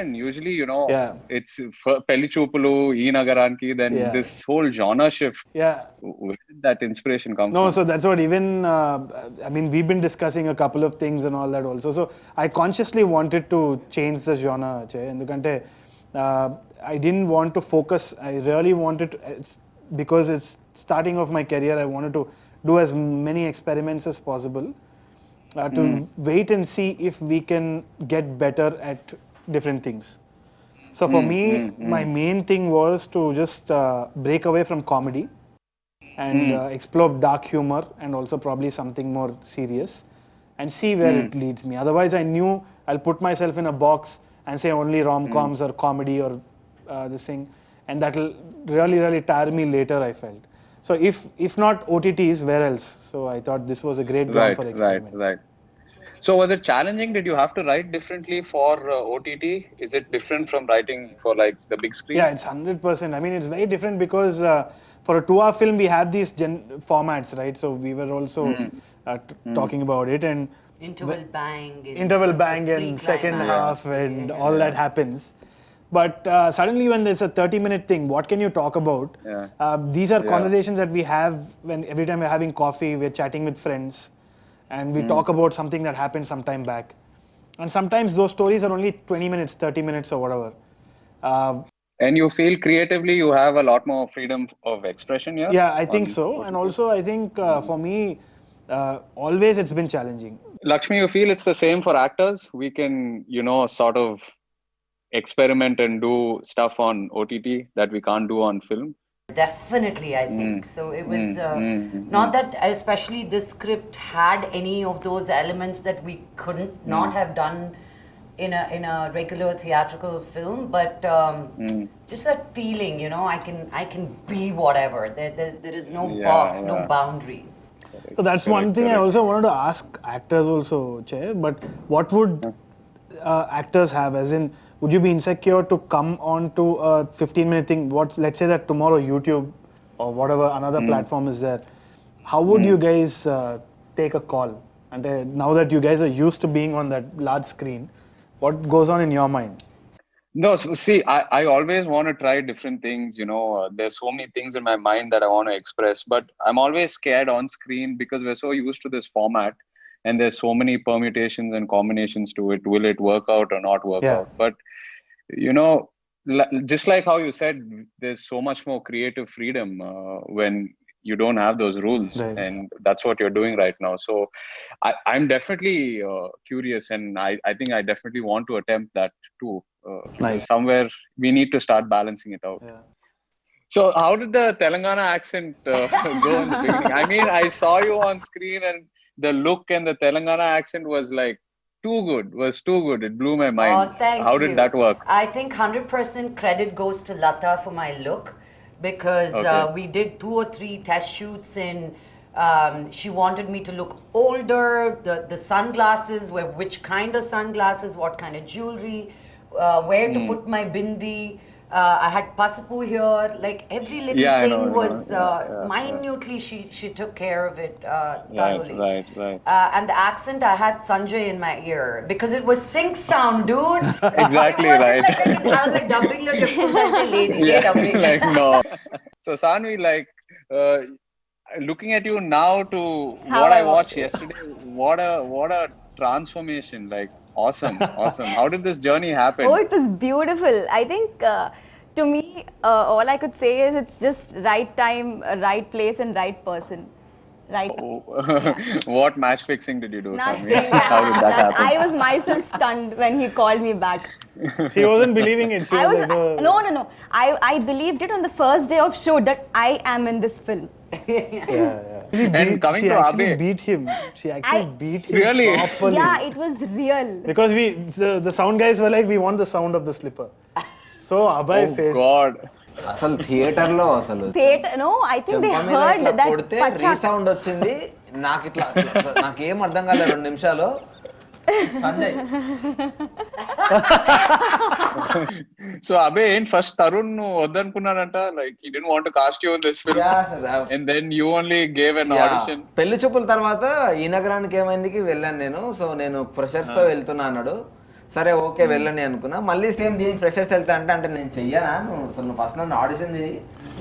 And usually, Yeah. it's Pelli Choopulu, E Nagaranki, then Yeah. this whole genre shift. Yeah. Where did that inspiration come No, from? so that's what even, I mean, we've been discussing a couple of things and all that also. So I consciously wanted to change the genre, Che, ఎందుకంటే I didn't want to focus. I really wanted to, because it's starting off my career, I wanted to do as many experiments as possible to wait and see if we can get better at different things. So for me, my main thing was to just break away from comedy and explore dark humor and also probably something more serious and see where it leads me. Otherwise, I knew I'll put myself in a box and say only rom-coms or comedy or this thing, and that'll really tire me later, I felt. So if not OTTs, where else? So I thought this was a great ground Right, for right, experiment. right. So was it challenging? Did you have to write differently for OTT? Is it different from writing for like the big Yeah, screen? it's 100%. I mean, it's very different because for a 2 hour film, we have these formats, right? So we were also talking about it, and Interval bang. interval there's the bang and second pre-climax, half and yeah. all that happens. But suddenly, when there's a 30-minute thing, what can you talk about? Yeah. These are Yeah. conversations that we have when every time we're having coffee, we're chatting with friends, and we talk about something that happened some time back. And sometimes those stories are only 20 minutes, 30 minutes, or whatever. And you feel creatively you have a lot more freedom of expression here? Yeah, I think on so. And OTT? also, I think for me, always it's been challenging. Lakshmi, you feel it's the same for actors? We can, sort of experiment and do stuff on OTT that we can't do on film? Definitely, I think. So it was not that, especially this script had any of those elements that we couldn't not have done in a regular theatrical film, but just that feeling, I can be whatever. There is no Yeah, box, no yeah. boundaries. So that's one thing I also wanted to ask actors also, Che. But what would actors have? As in, would you be insecure to come on to a 15-minute thing? Let's say that tomorrow YouTube or whatever another platform is there. How would you guys take a call? And now that you guys are used to being on that large screen, what goes on in your mind? No, so see, I always want to try different things. There's so many things in my mind that I want to express, but I'm always scared on screen because we're so used to this format and there's so many permutations and combinations to it. Will it work out or not work Yeah. out? But, just like how you said, there's so much more creative freedom when you don't have those rules. Right. And that's what you're doing right now. So I'm definitely curious, and I think I definitely want to attempt that too. Nice. Somewhere we need to start balancing it out. Yeah. So how did the Telangana accent go in the beginning? I mean, I saw you on screen and the look and the Telangana accent was like was too good. It blew my mind. Oh, thank How you. did that work? I think 100% credit goes to Lata for my look because Okay. we did 2 or 3 test shoots and she wanted me to look older. The sunglasses were which kind of sunglasses, what kind of jewelry, where to put my bindi. I had Pasipu here. Like every little Yeah, I thing know, was yeah. minutely. She took care of it thoroughly. Right. And the accent, I had Sanjay in my ear because it was sync sound, dude. Exactly It wasn't right. like I was like dubbing lo cheptuntante lady dubbing. Like no. So Sanvi, like looking at you now to How what I I watched watched yesterday, what a transformation! Like awesome. How did this journey happen? Oh, it was beautiful. I think to me, all I could say is it's just right time, right place, and right person. Right. What match fixing did you do, Nothing. Sanvi? How did that happen? I was myself stunned when he called me back. She wasn't believing it. She I was like, "No." no. I believed it on the first day of shoot that I am in this film. And coming she to actually Abe, beat him. She actually beat him Really? properly. Yeah, it was real. Because the sound guys were like, we want the sound of the slipper. So Abhay oh faced. God. అసలు theatre లో అసలు Theatre, no, I think they చెంప మీద heard ఇట్లా that కొడితే pachak. Resound వచ్చింది నాకు ఇట్లా నాకేం అర్థం కాలేదు 2 నిమిషాలు Sanjay So Abe, ain't first Tarun వద్దనుకున్నాడంట, like he didn't want to cast you in this film, and then you only gave an audition. పెళ్లి చూపుల తర్వాత ఈ నగరానికి ఏమైందికి వెళ్ళాను నేను. సో నేను ఫ్రెషర్స్ తో వెళ్తున్నా అన్నాడు. సరే ఓకే వెళ్ళని అనుకున్నా. మళ్ళీ సేమ్ దీనికి ఫ్రెషర్స్ వెళ్తా అంటే నేను చెయ్యనా, నువ్వు ఫస్ట్ నన్ను ఆడిషన్ చేయి,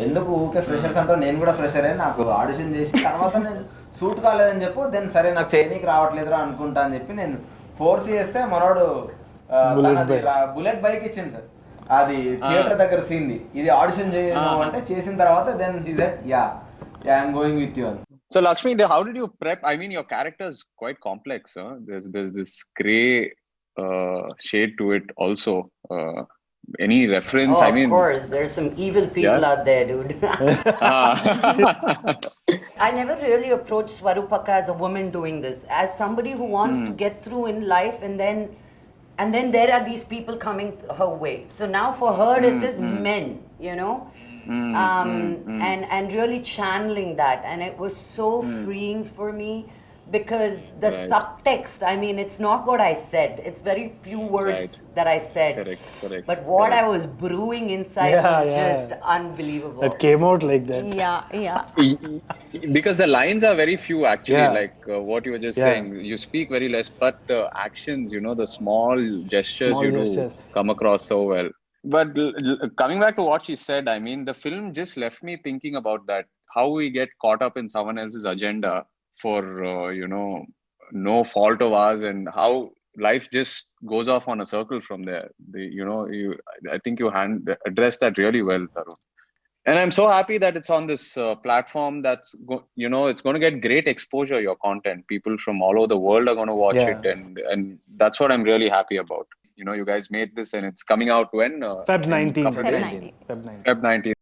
ఎందుకు ఊకే ఫ్రెషర్స్ అంటావు, నేను కూడా ఫ్రెషరే, నాకు ఆడిషన్ చేసి తర్వాత నేను సూట్ కాలేదని చెప్పు, దెన్ సరే నాకు చేయనీకి రావట్లేదురా అనుకుంటా అని చెప్పి నేను ఫోర్స్ చేస్తే మనోడు తనది బుల్లెట్ బైక్ ఇచ్చిండు సార్. అది థియేటర్ దగ్గర సీన్ది, ఇది ఆడిషన్ చేయను అంటే చేసిన తర్వాత then he said ya I'm going with you అని. So Lakshmi, how did you prep? I mean, your character is quite complex. Huh? There's this gray shade to it also. Any reference? Oh, I mean, of course, there's some evil people Yeah. out there, dude. ah. I never really approached Swarupaka as a woman doing this, as somebody who wants to get through in life, and then there are these people coming her way. So now for her it is men, you know, and really channeling that, and it was so freeing for me because the Right. subtext, I mean, it's not what I said, it's very few words Right. that I said, Correct. but what Correct. I was brewing inside Yeah, was yeah. just unbelievable. That came out like that. Yeah. Because the lines are very few actually, Yeah. like what you were just Yeah. saying. You speak very less, but the actions, you know, the small gestures Small you gestures. do come across so well. But coming back to what she said, I mean, the film just left me thinking about that, how we get caught up in someone else's agenda for you know, no fault of ours, and how life just goes off on a circle from there. I think you addressed that really well, Tarun. And I'm so happy that it's on this platform that's it's going to get great exposure, your content. People from all over the world are going to watch Yeah. it, and that's what I'm really happy about. You know, you guys made this and it's coming out when Feb 19. couple Feb days. 19. Feb 19. Feb 19.